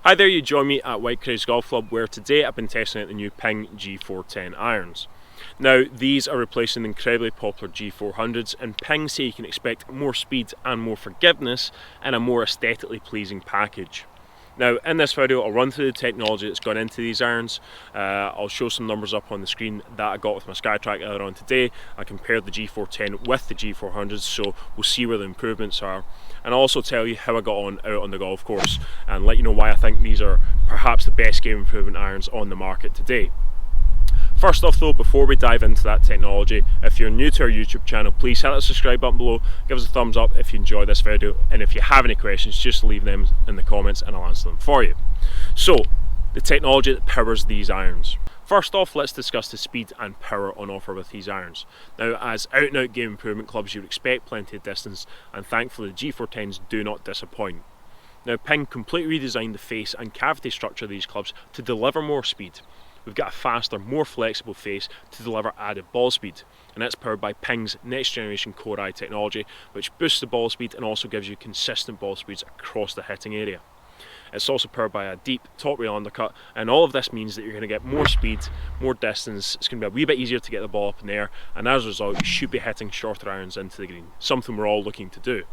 Hi there, you join me at White Craze Golf Club, where today I've been testing out the new Ping G410 irons. Now, these are replacing the incredibly popular G400s, and Ping say you can expect more speed and more forgiveness in a more aesthetically pleasing package. Now, in this video, I'll run through the technology that's gone into these irons. I'll show some numbers up on the screen that I got with my Skytrak earlier on today. I compared the G410 with the G400s, so we'll see where the improvements are. And I'll also tell you how I got on out on the golf course and let you know why I think these are perhaps the best game improvement irons on the market today. First off though, before we dive into that technology, if you're new to our YouTube channel, please hit that subscribe button below, give us a thumbs up if you enjoyed this video, and if you have any questions, just leave them in the comments and I'll answer them for you. So, the technology that powers these irons. First off, let's discuss the speed and power on offer with these irons. Now, as out-and-out game improvement clubs, you would expect plenty of distance, and thankfully the G410s do not disappoint. Now, Ping completely redesigned the face and cavity structure of these clubs to deliver more speed. We've got a faster, more flexible face to deliver added ball speed, and that's powered by Ping's next generation Core I technology, which boosts the ball speed and also gives you consistent ball speeds across the hitting area. It's also powered by a deep top rail undercut, and all of this means that you're going to get more speed, more distance. It's going to be a wee bit easier to get the ball up in the air, and as a result you should be hitting shorter irons into the green, something we're all looking to do.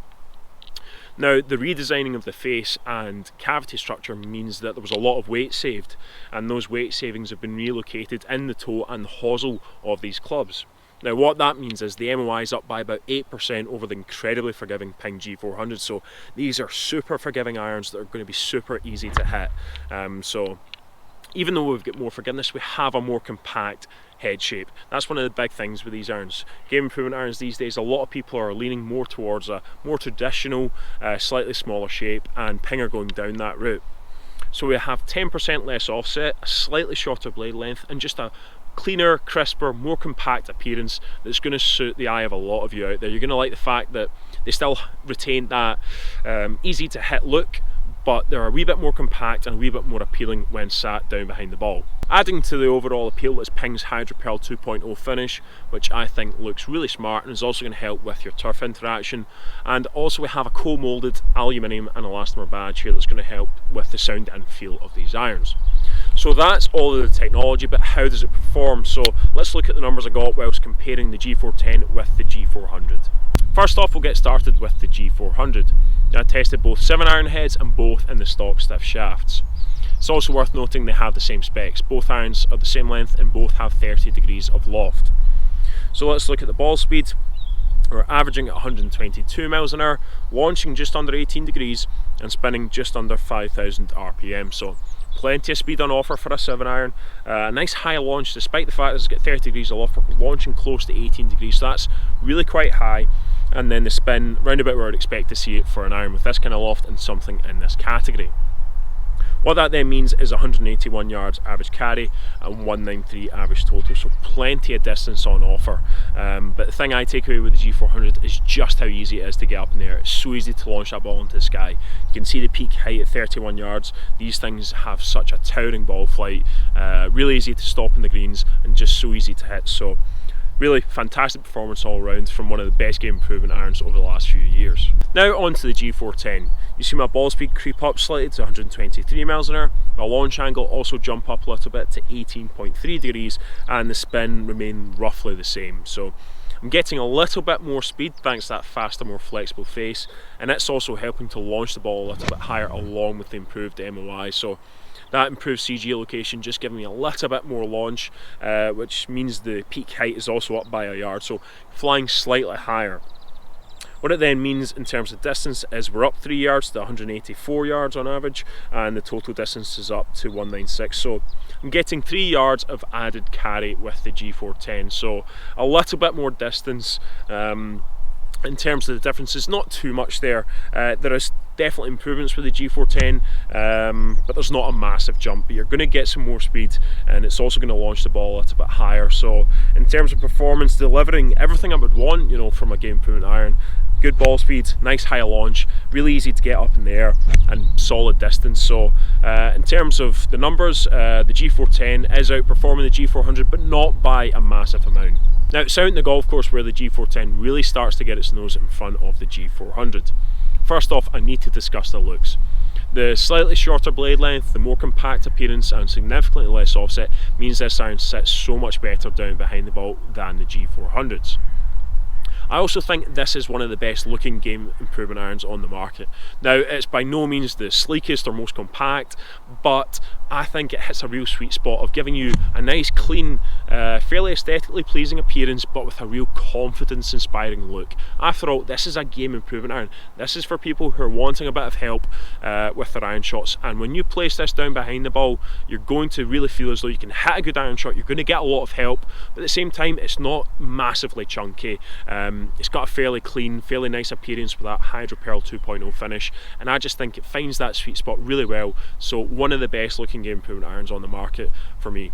Now, the redesigning of the face and cavity structure means that there was a lot of weight saved, and those weight savings have been relocated in the toe and the hosel of these clubs. Now, what that means is the MOI is up by about 8% over the incredibly forgiving Ping G400, so these are super forgiving irons that are going to be super easy to hit. So even though we've got more forgiveness, we have a more compact head shape. That's one of the big things with these irons. Game improvement irons these days, a lot of people are leaning more towards a more traditional, slightly smaller shape, and Ping are going down that route. So we have 10% less offset, a slightly shorter blade length, and just a cleaner, crisper, more compact appearance that's going to suit the eye of a lot of you out there. You're going to like the fact that they still retain that easy to hit look, but they're a wee bit more compact and a wee bit more appealing when sat down behind the ball. Adding to the overall appeal is Ping's HydroPerl 2.0 finish, which I think looks really smart and is also going to help with your turf interaction. And also we have a co-molded aluminium and elastomer badge here that's going to help with the sound and feel of these irons. So that's all of the technology, but how does it perform? So let's look at the numbers I got whilst comparing the G410 with the G400. First off, we'll get started with the G400. Now, I tested both 7-iron heads and both in the stock stiff shafts. It's also worth noting they have the same specs. Both irons are the same length and both have 30 degrees of loft. So let's look at the ball speed. We're averaging at 122 miles an hour, launching just under 18 degrees and spinning just under 5,000 RPM. So plenty of speed on offer for a 7-iron. A nice high launch, despite the fact that it's got 30 degrees of loft, we're launching close to 18 degrees, so that's really quite high. And then the spin, round about where I'd expect to see it for an iron with this kind of loft and something in this category. What that then means is 181 yards average carry and 193 average total, so plenty of distance on offer. But the thing I take away with the G400 is just how easy it is to get up in the air. It's so easy to launch that ball into the sky. You can see the peak height at 31 yards. These things have such a towering ball flight, really easy to stop in the greens and just so easy to hit. So really fantastic performance all around from one of the best game improvement irons over the last few years. Now on to the G410. You see my ball speed creep up slightly to 123 miles an hour. My launch angle also jump up a little bit to 18.3 degrees and the spin remain roughly the same. So I'm getting a little bit more speed thanks to that faster, more flexible face, and it's also helping to launch the ball a little bit higher along with the improved MOI. So that improved CG location just giving me a little bit more launch, which means the peak height is also up by a yard, so flying slightly higher. What it then means in terms of distance is we're up 3 yards to 184 yards on average, and the total distance is up to 196. So I'm getting 3 yards of added carry with the G410, so a little bit more distance. In terms of the differences, not too much there. There is definitely improvements with the G410, but there's not a massive jump. But you're going to get some more speed, and it's also going to launch the ball a little bit higher. So in terms of performance, delivering everything I would want, you know, from a game improvement iron. Good ball speed, nice high launch, really easy to get up in the air, and solid distance. So in terms of the numbers, the G410 is outperforming the G400, but not by a massive amount. Now it's out in the golf course where the G410 really starts to get its nose in front of the G400. First off, I need to discuss the looks. The slightly shorter blade length, the more compact appearance and significantly less offset means this iron sits so much better down behind the ball than the G400s. I also think this is one of the best looking game improvement irons on the market. Now, it's by no means the sleekest or most compact, but I think it hits a real sweet spot of giving you a nice, clean, fairly aesthetically pleasing appearance, but with a real confidence inspiring look. After all, this is a game improvement iron. This is for people who are wanting a bit of help with their iron shots, and when you place this down behind the ball, you're going to really feel as though you can hit a good iron shot. You're going to get a lot of help, but at the same time it's not massively chunky. It's got a fairly clean, fairly nice appearance with that Hydro Pearl 2.0 finish, and I just think it finds that sweet spot really well. So one of the best looking game improvement irons on the market for me.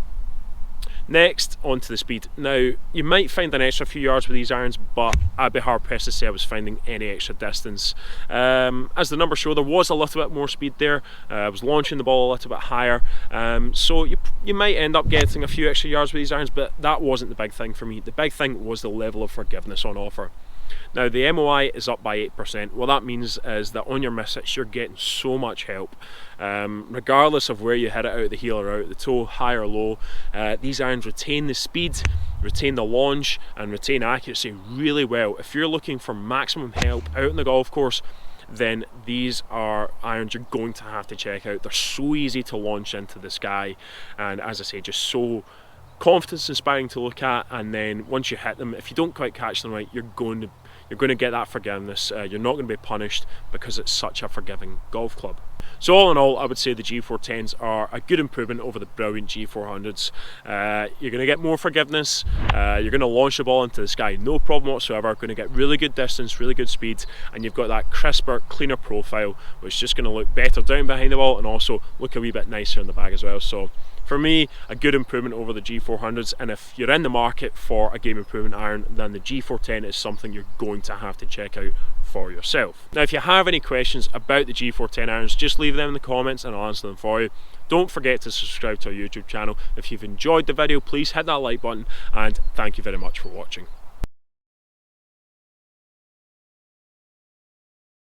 Next, onto the speed. Now, you might find an extra few yards with these irons, but I'd be hard pressed to say I was finding any extra distance. As the numbers show, there was a little bit more speed there. I was launching the ball a little bit higher, so you might end up getting a few extra yards with these irons, but that wasn't the big thing for me. The big thing was the level of forgiveness on offer. Now, the MOI is up by 8%. What that means is that on your miss hits, you're getting so much help. Regardless of where you hit it, out the heel or out the toe, high or low, these irons retain the speed, retain the launch, and retain accuracy really well. If you're looking for maximum help out in the golf course, then these are irons you're going to have to check out. They're so easy to launch into the sky, and as I say, just so confidence inspiring to look at. And then once you hit them, if you don't quite catch them right, you're going to get that forgiveness. You're not going to be punished because it's such a forgiving golf club. So all in all, I would say the G410s are a good improvement over the brilliant G400s. You're going to get more forgiveness, you're going to launch the ball into the sky, no problem whatsoever, going to get really good distance, really good speed, and you've got that crisper, cleaner profile, which is just going to look better down behind the ball and also look a wee bit nicer in the bag as well. So for me, a good improvement over the G400s, and if you're in the market for a game improvement iron, then the G410 is something you're going to have to check out for yourself. Now, if you have any questions about the G410 irons, just leave them in the comments and I'll answer them for you. Don't forget to subscribe to our YouTube channel. If you've enjoyed the video, please hit that like button, and thank you very much for watching.